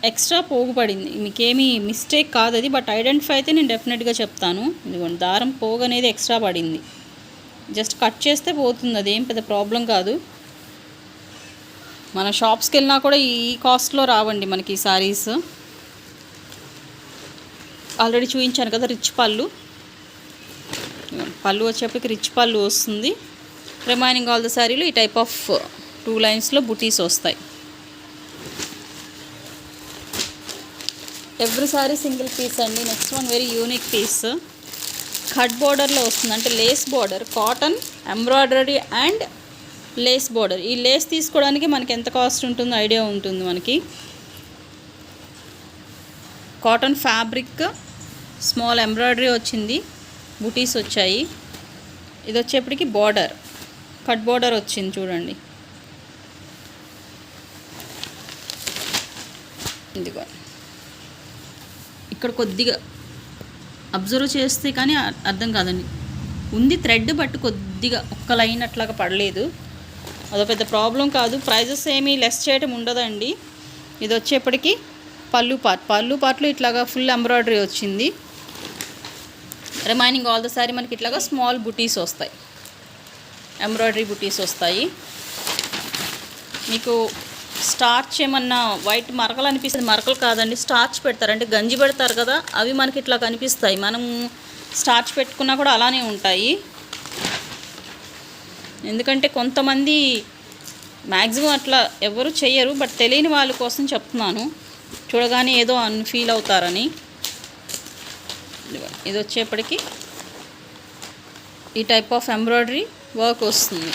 Speaker 1: ఎక్స్ట్రా పోగు పడింది. మీకేమీ మిస్టేక్ కాదు అది, బట్ ఐడెంటిఫై అయితే నేను డెఫినెట్గా చెప్తాను. ఇదిగోండి దారం పోగు అనేది ఎక్స్ట్రా పడింది. జస్ట్ కట్ చేస్తే పోతుంది, అదేం పెద్ద ప్రాబ్లం కాదు. మన షాప్స్కి వెళ్ళినా కూడా ఈ కాస్ట్లో రావండి మనకి ఈ శారీస్. ఆల్రెడీ చూపించాను కదా రిచ్ పళ్ళు. పళ్ళు వచ్చేప్పటికి రిచ్ పళ్ళు వస్తుంది. రిమైనింగ్ ఆల్ ద శారీలో ఈ టైప్ ఆఫ్ 2 లైన్స్లో బుటీస్ వస్తాయి. ఎవ్రీ శారీ సింగిల్ పీస్ అండి. Next one very unique piece. Cut బార్డర్లో వస్తుంది, అంటే lace border, cotton embroidery and lace border. ఈ లేస్ తీసుకోవడానికి మనకి ఎంత కాస్ట్ ఉంటుందో ఐడియా ఉంటుంది మనకి. కాటన్ ఫ్యాబ్రిక్, స్మాల్ ఎంబ్రాయిడరీ వచ్చింది, బుటీస్ వచ్చాయి. ఇది వచ్చేప్పటికి బార్డర్. కట్ బోర్డర్ వచ్చింది చూడండి. ఇదిగో ఇక్కడ కొద్దిగా అబ్జర్వ్ చేస్తే కానీ అర్థం కాదండి, ఉంది థ్రెడ్ బట్ కొద్దిగా ఒక్క లైన్ అట్లాగా పడలేదు. అదో పెద్ద ప్రాబ్లం కాదు. ప్రైజెస్ ఏమీ లెస్ చేయటం ఉండదండి. ఇది వచ్చేప్పటికి పళ్ళు పార్ట్లో ఇట్లాగా ఫుల్ ఎంబ్రాయిడరీ వచ్చింది. రిమైనింగ్ ఆల్ ద సారీ మనకి ఇట్లాగా స్మాల్ బుటీస్ వస్తాయి, ఎంబ్రాయిడరీ బుటీస్ వస్తాయి. మీకు స్టార్చ్ ఏమన్నా వైట్ మరకలు అనిపిస్తుంది, మరకలు కాదండి, స్టార్చ్ పెడతారు, అంటే గంజి పెడతారు కదా, అవి మనకి ఇట్లా కనిపిస్తాయి. మనం స్టార్చ్ పెట్టుకున్నా కూడా అలానే ఉంటాయి. ఎందుకంటే కొంతమంది మ్యాక్సిమం అట్లా ఎవరు చెయ్యరు, బట్ తెలియని వాళ్ళ కోసం చెప్తున్నాను, చూడగానే ఏదో ఫీల్ అవుతారని. ఇది వచ్చేప్పటికి ఈ టైప్ ఆఫ్ ఎంబ్రాయిడరీ వర్క్ వస్తుంది.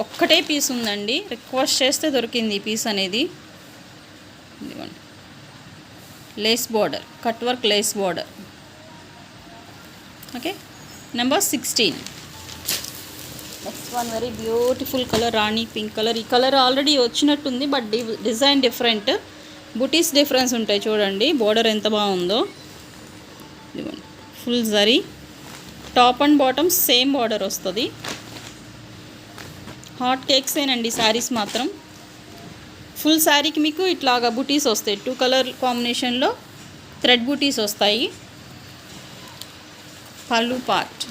Speaker 1: ఒక్కటే పీస్ ఉందండి, రిక్వెస్ట్ చేస్తే దొరికింది ఈ పీస్ అనేది. ఇదిగోండి, lace border, cut work lace border. Okay, number 16. Next one very beautiful colour, rani pink colour. ఈ కలర్ ఆల్రెడీ వచ్చినట్టుంది, but design different, butis difference ఉంటాయి. చూడండి బార్డర్ ఎంత బాగుందో. ఇదిగోండి, full zari, top and bottom same border వస్తుంది. హాట్ కేక్సేనండి శారీస్ మాత్రం. ఫుల్ శారీకి మీకు ఇట్లాగా బుటీస్ వస్తాయి, 2 కలర్ కాంబినేషన్లో థ్రెడ్ బుటీస్ వస్తాయి. పళ్ళు పార్ట్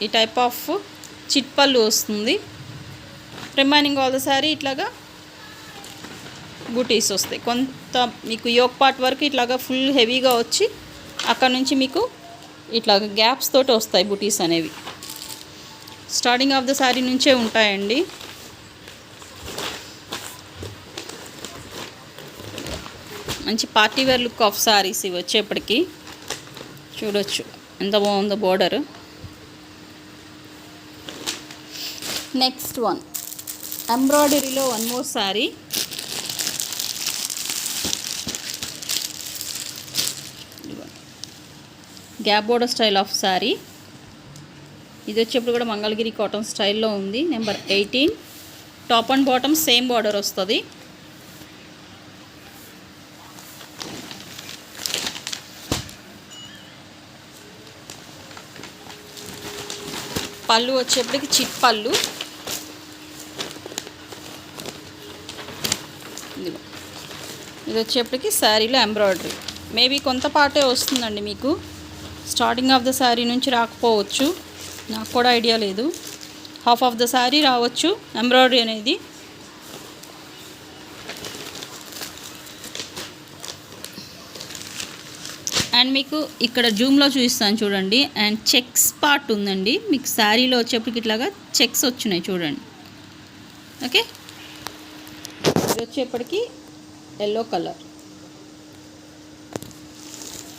Speaker 1: ఈ టైప్ ఆఫ్ చిట్ పళ్ళు వస్తుంది. రిమైనింగ్ ఆల్ ద శారీ ఇట్లాగా బుటీస్ వస్తాయి. కొంత మీకు యోక్ పార్ట్ వరకు ఇట్లాగా ఫుల్ హెవీగా వచ్చి అక్కడ నుంచి మీకు ఇట్లాగా గ్యాప్స్ తోటి వస్తాయి బుటీస్ అనేవి. స్టార్టింగ్ ఆఫ్ ద శారీ నుంచే ఉంటాయండి. మంచి party wear look of saris ఇవి వచ్చేప్పటికి. చూడొచ్చు ఎంత బాగుందో బోర్డర్. నెక్స్ట్ వన్ ఎంబ్రాయిడరీలో one more sari. Gap border style of sari. ఇది వచ్చేప్పుడు కూడా మంగళగిరి కాటన్ స్టైల్లో ఉంది. Number 18. Top and bottom same border వస్తుంది. పళ్ళు వచ్చేప్పటికి చిట్ పళ్ళు. ఇది వచ్చేప్పటికి శారీలో ఎంబ్రాయిడరీ. మేబీ కొంత పార్టే వస్తుందండి మీకు, స్టార్టింగ్ ఆఫ్ ద శారీ నుంచి రాకపోవచ్చు, నాకు కూడా ఐడియా లేదు. హాఫ్ ఆఫ్ ద శారీ రావచ్చు ఎంబ్రాయిడరీ అనేది. అండ్ మీకు ఇక్కడ జూమ్లో చూపిస్తాను చూడండి. అండ్ చెక్స్ పార్ట్ ఉందండి మీకు శారీలో వచ్చేప్పటికి, ఇట్లాగా చెక్స్ వచ్చినాయి చూడండి. ఓకే, ఇది వచ్చేప్పటికి ఎల్లో కలర్.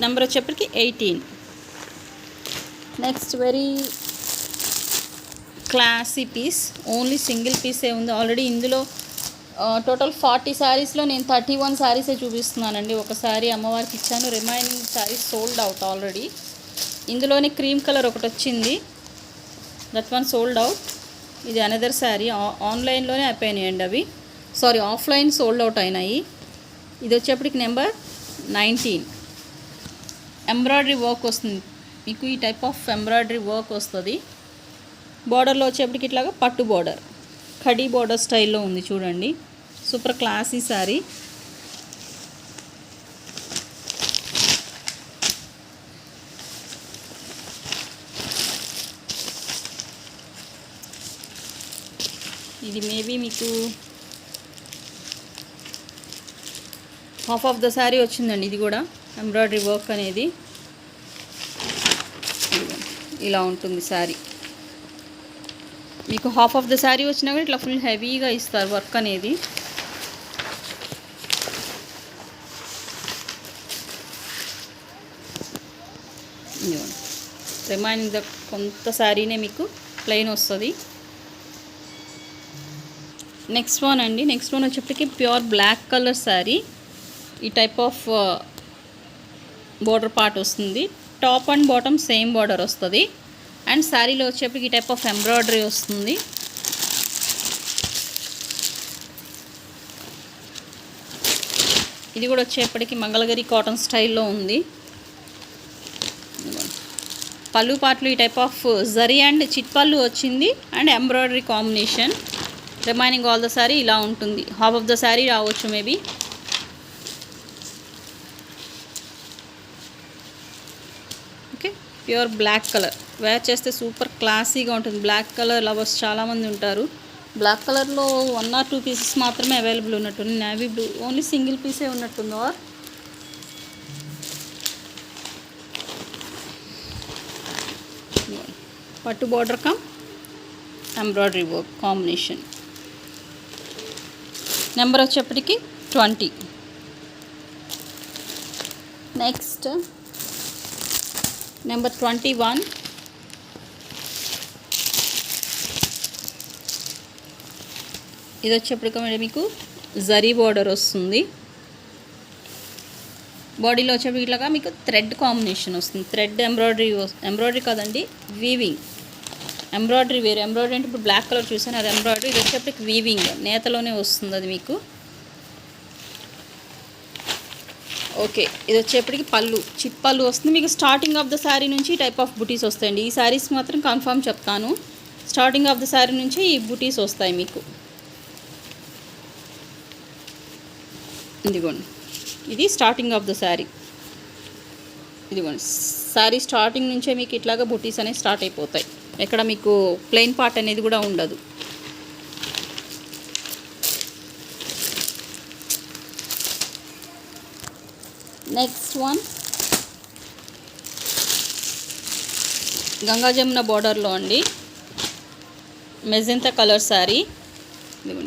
Speaker 1: నెంబర్ వచ్చేప్పటికి 18. Next very classy piece, only single పీసే ఉంది ఆల్రెడీ. ఇందులో టోటల్ 40 శారీస్లో నేను 31 శారీసే చూపిస్తున్నానండి. ఒక శారీ అమ్మవారికి ఇచ్చాను, remaining saris sold out already. ఇందులోనే క్రీమ్ కలర్ ఒకటి వచ్చింది, దట్ వన్ సోల్డ్ అవుట్. ఇది అనదర్ శారీ, ఆన్లైన్లోనే అయిపోయినాయండి అవి, సారీ ఆఫ్లైన్ సోల్డ్ అవుట్ అయినాయి. ఇది వచ్చేప్పటికి నెంబర్ 19. ఎంబ్రాయిడరీ వర్క్ వస్తుంది మీకు, ఈ టైప్ ఆఫ్ ఎంబ్రాయిడరీ వర్క్ వస్తుంది. బార్డర్లో వచ్చేప్పటికి ఇట్లాగా పట్టు బార్డర్, ఖడీ బార్డర్ స్టైల్లో ఉంది చూడండి. Super classy sari. ఇది మేబీ మీకు హాఫ్ ఆఫ్ ద శారీ వచ్చిందండి. ఇది కూడా ఎంబ్రాయిడరీ వర్క్ అనేది ఇలా ఉంటుంది శారీ. మీకు హాఫ్ ఆఫ్ ద శారీ వచ్చినా కూడా ఇట్లా ఫుల్ హెవీగా ఇస్తారు వర్క్ అనేది. రిమైనింగ్ ద కొంత శారీనే మీకు ప్లెయిన్ వస్తుంది. నెక్స్ట్ వన్ అండి, నెక్స్ట్ వన్ వచ్చేప్పటికి ప్యూర్ బ్లాక్ కలర్ శారీ. ఈ టైప్ ఆఫ్ బార్డర్ పార్ట్ వస్తుంది. Top and bottom same border వస్తుంది. అండ్ శారీలో వచ్చేప్పటికి ఈ టైప్ ఆఫ్ ఎంబ్రాయిడరీ వస్తుంది. ఇది కూడా వచ్చేప్పటికి మంగళగిరి కాటన్ స్టైల్లో ఉంది. పళ్ళు పాటలు ఈ టైప్ ఆఫ్ జరీ అండ్ చిట్ పళ్ళు వచ్చింది and embroidery combination. Remaining all the sari ఇలా ఉంటుంది. హాఫ్ ఆఫ్ ద శారీ రావచ్చు maybe. Okay, pure black colour wear చేస్తే సూపర్ క్లాసీగా ఉంటుంది. బ్లాక్ కలర్ లవర్స్ చాలామంది ఉంటారు. బ్లాక్ కలర్లో 1 or 2 పీసెస్ మాత్రమే అవైలబుల్ ఉన్నట్టుంది. నేవీ బ్లూ ఓన్లీ సింగిల్ పీసే ఉన్నట్టుంది. ఆర్ పట్టు border come embroidery work combination. Number వచ్చేప్పటికి 20. Next number 21. ఇది వచ్చేప్పటికి మీకు జరీ బార్డర్ వస్తుంది. బాడీలో వచ్చేప్పటికి ఇట్లాగా మీకు థ్రెడ్ కాంబినేషన్ వస్తుంది. థ్రెడ్ ఎంబ్రాయిడరీ కాదండి, వీవింగ్. ఎంబ్రాయిడరీ వేరు. ఎంబ్రాయిడరీ అంటే ఇప్పుడు బ్లాక్ కలర్ చూసాను, అది ఎంబ్రాయిడరీ. ఇది వచ్చేప్పటికి వీవింగ్ నేతలోనే వస్తుంది అది మీకు. ఓకే, ఇది వచ్చేప్పటికి పళ్ళు చిట్ పళ్ళు వస్తుంది మీకు. స్టార్టింగ్ ఆఫ్ ద శారీ నుంచి ఈ టైప్ ఆఫ్ బుటీస్ వస్తాయండి. ఈ శారీస్ మాత్రం కన్ఫర్మ్ చెప్తాను. స్టార్టింగ్ ఆఫ్ ద శారీ నుంచి ఈ బుటీస్ వస్తాయి మీకు. ఇదిగోండి, ఇది స్టార్టింగ్ ఆఫ్ ద శారీ. ఇదిగోండి, శారీ స్టార్టింగ్ నుంచే మీకు ఇట్లాగా బుటీస్ అనేవి స్టార్ట్ అయిపోతాయి. ఎక్కడ మీకు ప్లెయిన్ పార్ట్ అనేది కూడా ఉండదు. నెక్స్ట్ వన్ గంగా జమున బార్డర్లో అండి, మెజెంతా కలర్ శారీ.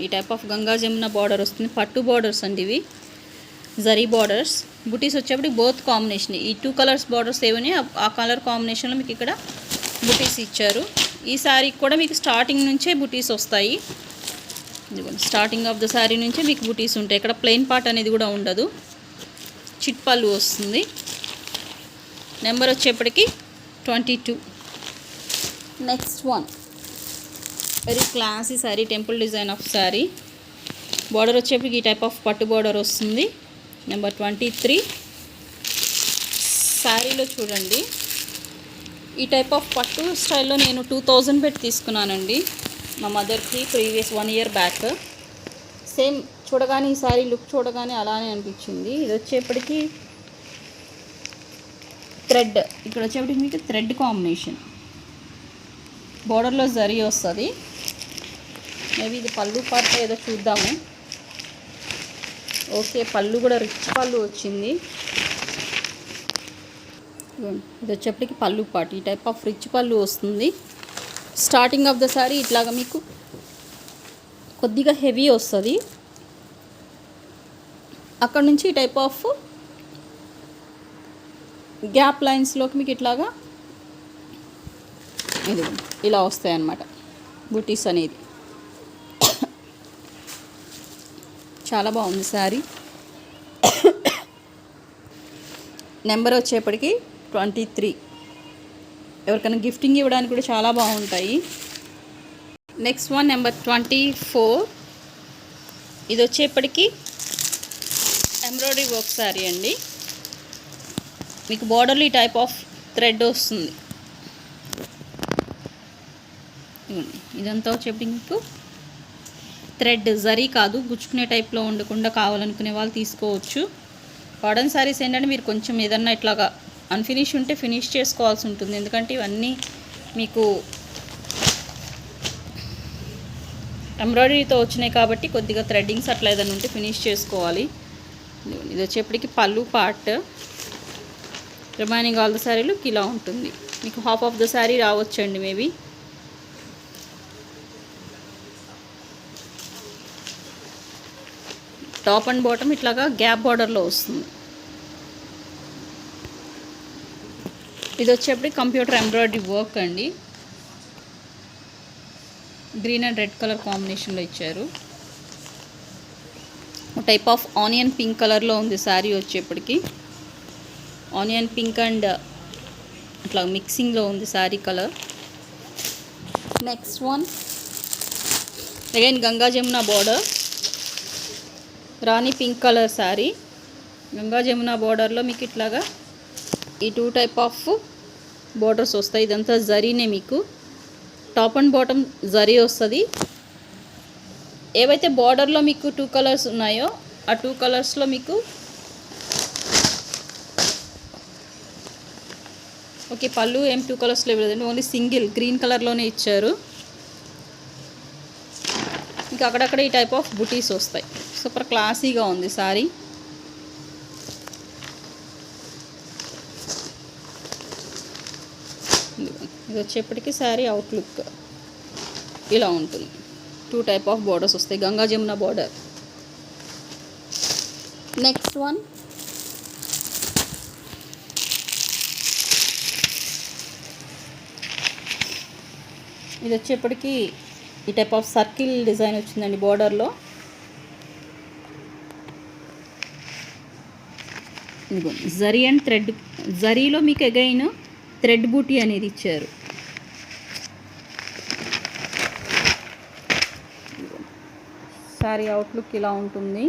Speaker 1: ఈ type of Ganga Jamuna border వస్తుంది. పట్టు బార్డర్స్ అండి ఇవి, జరీ బార్డర్స్. బుటీస్ వచ్చేప్పటికి బోత్ కాంబినేషన్. ఈ 2 కలర్స్ బార్డర్స్ ఏవని ఆ కలర్ కాంబినేషన్లో మీకు ఇక్కడ బుటీస్ ఇచ్చారు. ఈ శారీకి కూడా మీకు స్టార్టింగ్ నుంచే బుటీస్ వస్తాయి. స్టార్టింగ్ ఆఫ్ ద శారీ నుంచే మీకు బుటీస్ ఉంటాయి. ఇక్కడ ప్లెయిన్ పార్ట్ అనేది కూడా ఉండదు. చిట్ పళ్ళు వస్తుంది. నెంబర్ వచ్చేప్పటికి 22. Next one very classy sari, temple design of sari. Border వచ్చేప్పటికి ఈ టైప్ ఆఫ్ పట్టు బార్డర్ వస్తుంది. నెంబర్ 23. శారీలో చూడండి, ఈ టైప్ ఆఫ్ పట్టు స్టైల్లో నేను 2000 పెట్టి తీసుకున్నానండి మా మదర్కి ప్రీవియస్ 1 year బ్యాక్. సేమ్ చూడగానే ఈ శారీ లుక్ చూడగానే అలానే అనిపించింది. ఇది వచ్చేప్పటికి థ్రెడ్, ఇక్కడ వచ్చేప్పటికి మీకు థ్రెడ్ కాంబినేషన్. బార్డర్లో జరీ వస్తుంది. మేబీ ఇది పళ్ళు పార్ట్ ఏదో చూద్దాము. ఓకే, పళ్ళు కూడా రిచ్ పళ్ళు వచ్చింది. ఇది వచ్చేప్పటికి పళ్ళు పార్ట్. ఈ టైప్ ఆఫ్ రిచ్ పళ్ళు వస్తుంది. స్టార్టింగ్ ఆఫ్ ద శారీ ఇట్లాగా మీకు కొద్దిగా హెవీ వస్తుంది. అక్కడ నుంచి ఈ టైప్ ఆఫ్ గ్యాప్ లైన్స్లోకి మీకు ఇట్లాగా ఇది ఇలా వస్తాయి అన్నమాట బుటీస్ అనేది. చాలా బాగుంది శారీ. నెంబర్ వచ్చేప్పటికి 23. ఎవరికైనా గిఫ్టింగ్ ఇవ్వడానికి కూడా చాలా బాగుంటాయి. Next one number 24. ఇది వచ్చేప్పటికి ఎంబ్రాయిడరీ వర్క్ శారీ అండి. మీకు బార్డర్లో ఈ టైప్ ఆఫ్ థ్రెడ్ వస్తుంది. ఇదంతా వచ్చేప్పటికి మీకు థ్రెడ్, జరీ కాదు, గుచ్చుకునే టైప్లో ఉండకుండా కావాలనుకునే వాళ్ళు తీసుకోవచ్చు. కాటన్ శారీస్ ఏంటంటే మీరు కొంచెం ఏదన్నా ఇట్లాగా అన్ఫినిష్ ఉంటే ఫినిష్ చేసుకోవాల్సి ఉంటుంది. ఎందుకంటే ఇవన్నీ మీకు ఎంబ్రాయిడరీతో వచ్చినాయి కాబట్టి కొద్దిగా థ్రెడ్డింగ్స్ అట్లా ఏదైనా ఉంటే ఫినిష్ చేసుకోవాలి. ఇది వచ్చేప్పటికి పళ్ళు పార్ట్. రిమైనింగ్ ఆల్ ద శారీలు ఇలా ఉంటుంది. మీకు హాఫ్ ఆఫ్ ద శారీ రావచ్చండి మేబీ. టాప్ అండ్ బాటమ్ ఇట్లాగా గ్యాప్ బార్డర్లో వస్తుంది. ఇది వచ్చేప్పటికి కంప్యూటర్ ఎంబ్రాయిడరీ వర్క్ అండి. గ్రీన్ అండ్ రెడ్ కలర్ కాంబినేషన్లో ఇచ్చారు. టైప్ ఆఫ్ ఆనియన్ పింక్ కలర్లో ఉంది శారీ వచ్చేప్పటికి. ఆనియన్ పింక్ అండ్ అట్లా మిక్సింగ్లో ఉంది sari colour. Next one again Ganga Jamuna border, rani pink colour sari. Ganga Jamuna బార్డర్లో మీకు ఇట్లాగా ఈ 2 టైప్ ఆఫ్ బార్డర్స్ వస్తాయి. ఇదంతా జరీనే, మీకు టాప్ అండ్ బాటమ్ జరీ వస్తుంది. ఏవైతే బార్డర్లో మీకు 2 కలర్స్ ఉన్నాయో ఆ 2 కలర్స్లో మీకు ఓకే పళ్ళు ఏం 2 కలర్స్లో ఇవ్వలేదండి, ఓన్లీ సింగిల్ గ్రీన్ కలర్లోనే ఇచ్చారు. ఇంకా అక్కడక్కడ ఈ టైప్ ఆఫ్ బుటీస్ వస్తాయి. సూపర్ క్లాసీగా ఉంది సారీ. ఇది వచ్చేప్పటికి శారీ అవుట్లుక్ ఇలా ఉంటుంది. 2 టైప్ ఆఫ్ బార్డర్స్ వస్తాయి, Ganga Jamuna border. Next one ఇది వచ్చేప్పటికి ఈ టైప్ ఆఫ్ సర్కిల్ డిజైన్ వచ్చిందండి బార్డర్లో. జరీ అండ్ థ్రెడ్, జరీలో మీకు అగైన్ థ్రెడ్ బూటీ అనేది ఇచ్చారు. సారీ అవుట్లుక్ ఇలా ఉంటుంది.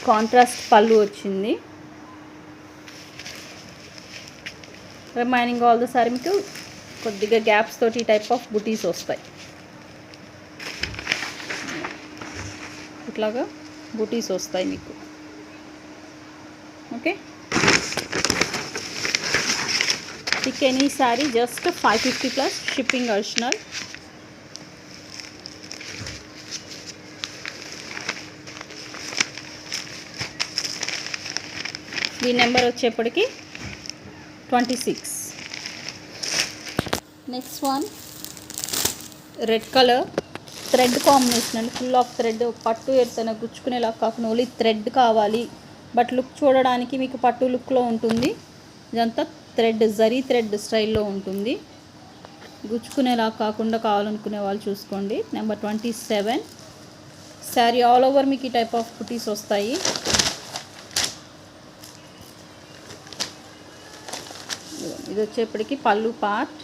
Speaker 1: కాంట్రాస్ట్ పళ్ళు వచ్చింది. రిమైనింగ్ ఆల్ ద సారీ మీకు కొద్దిగా గ్యాప్స్ తోటి ఈ టైప్ ఆఫ్ బుటీస్ వస్తాయి. ఇట్లాగా బుటీస్ వస్తాయి మీకు. Okay, pick any sari just 550 plus shipping additional. ఈ నెంబర్ వచ్చేప్పటికి 26. Next one red colour thread combination అండి. ఫుల్ ఆఫ్ థ్రెడ్, పట్టు ఎత్తన గుచ్చుకునేలా కాకుండా ఓన్లీ థ్రెడ్ కావాలి, బట్ లుక్ చూడడానికి మీకు పట్టు లుక్లో ఉంటుంది. ఇదంతా థ్రెడ్, జరీ థ్రెడ్ స్టైల్లో ఉంటుంది. గుచ్చుకునేలా కాకుండా కావాలనుకునే వాళ్ళు చూసుకోండి. నెంబర్ 27. శారీ ఆల్ ఓవర్ మీకు ఈ టైప్ ఆఫ్ బుటీస్ వస్తాయి. ఇది వచ్చేప్పటికి పళ్ళు part.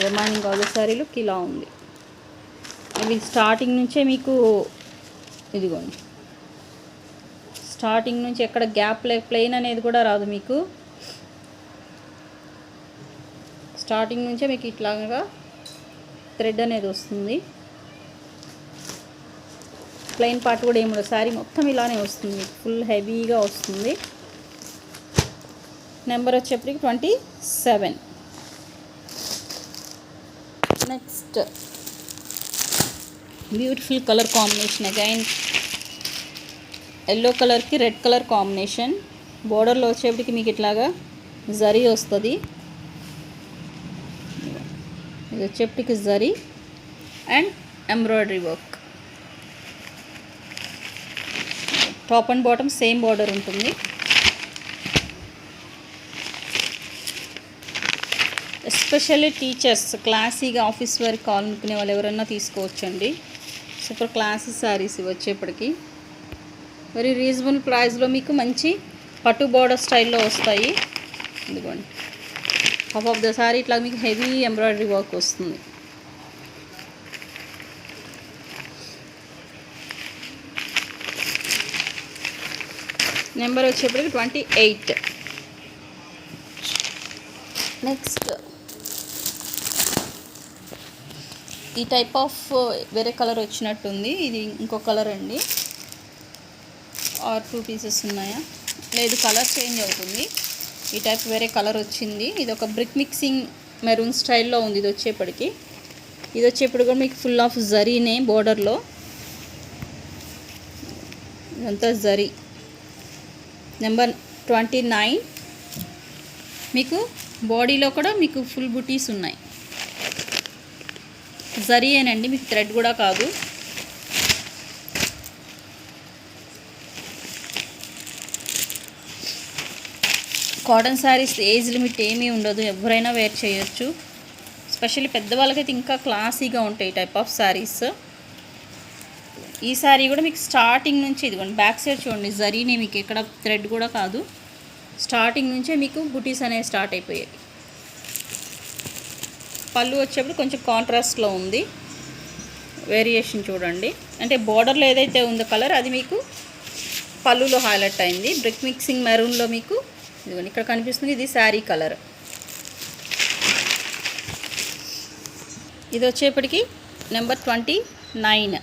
Speaker 1: Remaining all the sari look ఇలా ఉంది. ఇవి స్టార్టింగ్ నుంచే మీకు ఇదిగోండి, స్టార్టింగ్ నుంచి ఎక్కడ గ్యాప్ ప్లెయిన్ అనేది కూడా రాదు మీకు. స్టార్టింగ్ నుంచే మీకు ఇట్లాగా థ్రెడ్ అనేది వస్తుంది. ప్లెయిన్ పార్ట్ కూడా ఏముండదు, శారీ మొత్తం ఇలానే వస్తుంది, ఫుల్ హెవీగా వస్తుంది. నెంబర్ వచ్చేప్పటికి 27. Next beautiful colour combination, again yellow కలర్కి రెడ్ కలర్ కాంబినేషన్. బోర్డర్లో వచ్చేప్పటికి మీకు ఇట్లాగా జరీ వస్తుంది. ఇది వచ్చేప్పటికి zari and embroidery work. Top and bottom same border ఉంటుంది. ఎస్పెషల్లీ టీచర్స్ క్లాసీగా ఆఫీస్ వేర్ కావాలనుకునే వాళ్ళు ఎవరైనా తీసుకోవచ్చండి. సూపర్ క్లాసీ శారీస్ ఇవి వచ్చేప్పటికి వెరీ రీజనబుల్ ప్రైస్లో మీకు మంచి పట్టు బార్డర్ స్టైల్లో వస్తాయి. ఇదిగోండి, హాఫ్ ఆఫ్ ద శారీ ఇట్లా మీకు హెవీ ఎంబ్రాయిడరీ వర్క్ వస్తుంది. నెంబర్ వచ్చేప్పటికి 28. నెక్స్ట్ ఈ టైప్ ఆఫ్ వేరే కలర్ వచ్చినట్టుంది. ఇది ఇంకో కలర్ అండి. ఆర్ 2 పీసెస్ ఉన్నాయా? లేదు, కలర్ చేంజ్ అవుతుంది. ఈ టైప్ వేరే కలర్ వచ్చింది. ఇది ఒక బ్రిక్ మిక్సింగ్ మెరూన్ స్టైల్లో ఉంది. ఇది వచ్చేప్పుడు కూడా మీకు ఫుల్ ఆఫ్ జరీనే బోర్డర్లో. ఇదంతా జరీ. నెంబర్ 29. మీకు బాడీలో కూడా మీకు ఫుల్ బుటీస్ ఉన్నాయి. జరీయేనండి, మీకు థ్రెడ్ కూడా కాదు. కాటన్ శారీస్ ఏజ్ లిమిట్ ఏమీ ఉండదు, ఎవరైనా వేర్ చేయొచ్చు. స్పెషల్లీ పెద్దవాళ్ళకైతే ఇంకా క్లాసీగా ఉంటాయి ఈ టైప్ ఆఫ్ శారీస్. ఈ శారీ కూడా మీకు స్టార్టింగ్ నుంచి ఇదిగోండి, బ్యాక్ సైడ్ చూడండి, జరీనే, మీకు ఎక్కడ థ్రెడ్ కూడా కాదు. స్టార్టింగ్ నుంచే మీకు బుటీస్ అనేవి స్టార్ట్ అయిపోయాయి. పళ్ళు వచ్చేప్పుడు కొంచెం కాంట్రాస్ట్లో ఉంది, వేరియేషన్ చూడండి. అంటే బోర్డర్లో ఏదైతే ఉందో కలర్ అది మీకు పళ్ళులో హైలైట్ అయింది. బ్రిక్ మిక్సింగ్ మెరూన్లో మీకు ఇదిగోండి ఇక్కడ కనిపిస్తుంది, ఇది శారీ కలర్. ఇది వచ్చేప్పటికి నెంబర్ 29.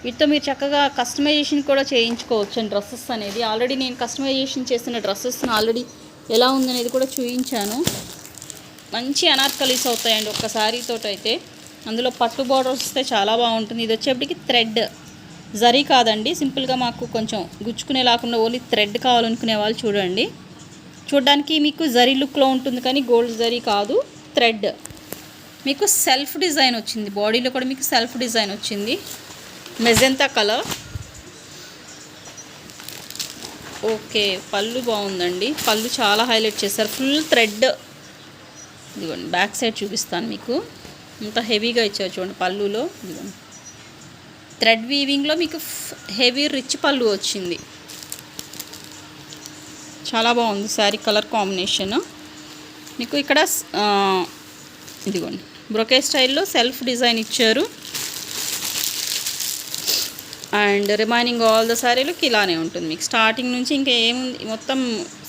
Speaker 1: వీటితో మీరు చక్కగా కస్టమైజేషన్ కూడా చేయించుకోవచ్చు అండి డ్రెస్సెస్ అనేది. ఆల్రెడీ నేను కస్టమైజేషన్ చేసిన డ్రెస్సెస్ని ఆల్రెడీ ఎలా ఉందనేది కూడా చూపించాను. మంచి అనార్కలీస్ అవుతాయండి ఒక్క శారీతో అయితే. అందులో పట్టు బోర్డర్స్ వస్తే చాలా బాగుంటుంది. ఇది వచ్చేప్పటికి థ్రెడ్, జరీ కాదండి. సింపుల్గా మాకు కొంచెం గుచ్చుకునే లేకుండా ఓన్లీ థ్రెడ్ కావాలనుకునే వాళ్ళు చూడండి. చూడడానికి మీకు జరీ లుక్లో ఉంటుంది కానీ గోల్డ్ జరీ కాదు, థ్రెడ్. మీకు సెల్ఫ్ డిజైన్ వచ్చింది, బాడీలో కూడా మీకు సెల్ఫ్ డిజైన్ వచ్చింది. Magenta colour. ఓకే, పళ్ళు బాగుందండి. పళ్ళు చాలా హైలైట్ చేశారు, ఫుల్ థ్రెడ్. ఇదిగోండి బ్యాక్ సైడ్ చూపిస్తాను మీకు. ఇంత హెవీగా ఇచ్చారు చూడండి పళ్ళులో. ఇదిగోండి థ్రెడ్ వీవింగ్లో మీకు హెవీ రిచ్ పళ్ళు వచ్చింది. చాలా బాగుంది శారీ కలర్ కాంబినేషన్. మీకు ఇక్కడ ఇదిగోండి బ్రొకే స్టైల్లో సెల్ఫ్ డిజైన్ ఇచ్చారు. అండ్ రిమైనింగ్ ఆల్ ద శారీలకు ఇలానే ఉంటుంది మీకు. స్టార్టింగ్ నుంచి ఇంకా ఏముంది, మొత్తం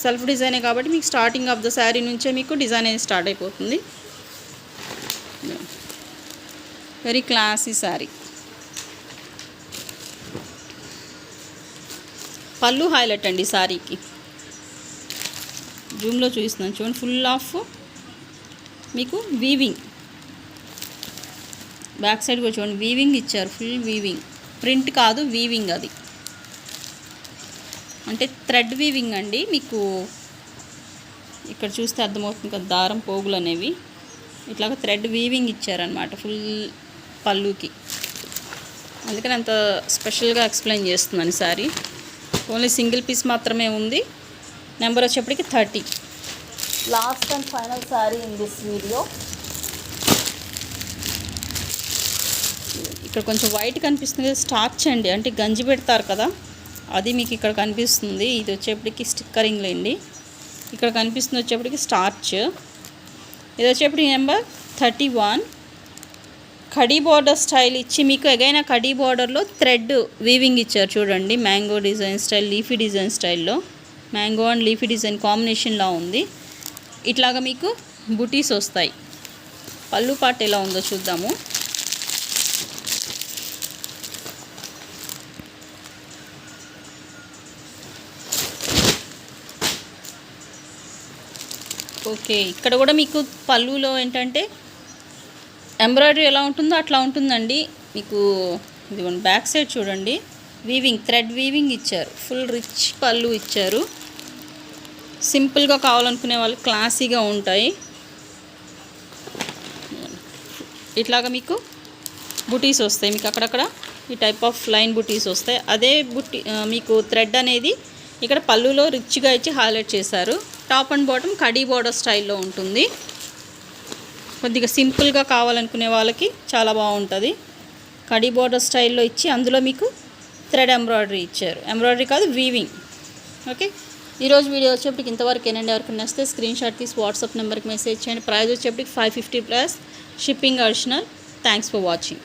Speaker 1: సెల్ఫ్ డిజైనే కాబట్టి మీకు స్టార్టింగ్ ఆఫ్ ద శారీ నుంచే మీకు డిజైన్ అనేది స్టార్ట్ అయిపోతుంది. Very classy sari. పళ్ళు హైలైట్ అండి శారీకి. జూమ్లో చూపిస్తున్నాను చూడండి, ఫుల్ ఆఫ్ మీకు వీవింగ్. బ్యాక్ సైడ్ కూడా చూడండి వీవింగ్ ఇచ్చారు, ఫుల్ వీవింగ్. ప్రింట్ కాదు, వీవింగ్. అది అంటే థ్రెడ్ వీవింగ్ అండి. మీకు ఇక్కడ చూస్తే అర్థమవుతుంది కదా, దారం పోగులు అనేవి ఇట్లాగా థ్రెడ్ వీవింగ్ ఇచ్చారనమాట ఫుల్ పళ్ళుకి. అందుకని అంత స్పెషల్గా ఎక్స్ప్లెయిన్ చేస్తున్నాను సారీ. ఓన్లీ సింగిల్ పీస్ మాత్రమే ఉంది. నెంబర్ వచ్చేప్పటికి 30. Last and final sari in this video. ఇక్కడ కొంచెం వైట్ కనిపిస్తుంది, స్టార్చ్ అండి, అంటే గంజి పెడతారు కదా అది మీకు ఇక్కడ కనిపిస్తుంది. ఇది వచ్చేప్పటికి స్టిక్కరింగ్ లేండి. ఇక్కడ కనిపిస్తుంది వచ్చేప్పటికి స్టార్చ్. ఇది వచ్చేప్పటికి నెంబర్ 31. కడీ బార్డర్ స్టైల్ ఇచ్చి మీకు ఎగైనా కడీ బార్డర్లో థ్రెడ్ వీవింగ్ ఇచ్చారు చూడండి. Mango design style, leafy design స్టైల్లో. మ్యాంగో అండ్ లీఫీ డిజైన్ కాంబినేషన్లా ఉంది. ఇట్లాగా మీకు బుటీస్ వస్తాయి. పళ్ళు పాట ఎలా ఉందో చూద్దాము. ఓకే, ఇక్కడ కూడా మీకు పళ్ళులో ఏంటంటే ఎంబ్రాయిడరీ ఎలా ఉంటుందో అట్లా ఉంటుందండి మీకు. ఇదిగోండి బ్యాక్ సైడ్ చూడండి, వీవింగ్, థ్రెడ్ వీవింగ్ ఇచ్చారు. ఫుల్ రిచ్ పళ్ళు ఇచ్చారు. సింపుల్గా కావాలనుకునే వాళ్ళు క్లాసీగా ఉంటాయి. ఇట్లాగా మీకు బుటీస్ వస్తాయి. మీకు అక్కడక్కడ ఈ టైప్ ఆఫ్ లైన్ బుటీస్ వస్తాయి. అదే బుటీ మీకు థ్రెడ్ అనేది ఇక్కడ పళ్ళులో రిచ్గా ఇచ్చి హైలైట్ చేశారు. Top and bottom khadi border స్టైల్లో ఉంటుంది. కొద్దిగా సింపుల్గా కావాలనుకునే వాళ్ళకి చాలా బాగుంటుంది. కడీ బార్డర్ స్టైల్లో ఇచ్చి అందులో మీకు థ్రెడ్ ఎంబ్రాయిడరీ ఇచ్చారు. ఎంబ్రాయిడరీ కాదు, వీవింగ్. ఓకే, ఈరోజు వీడియో వచ్చేప్పటికి ఇంతవరకు ఏనండి. ఎవరికి నచ్చితే స్క్రీన్ షాట్ తీసి వాట్సాప్ నెంబర్కి మెసేజ్ చేయండి. ప్రైస్ వచ్చేప్పటికి 550 plus shipping additional. Thanks for watching.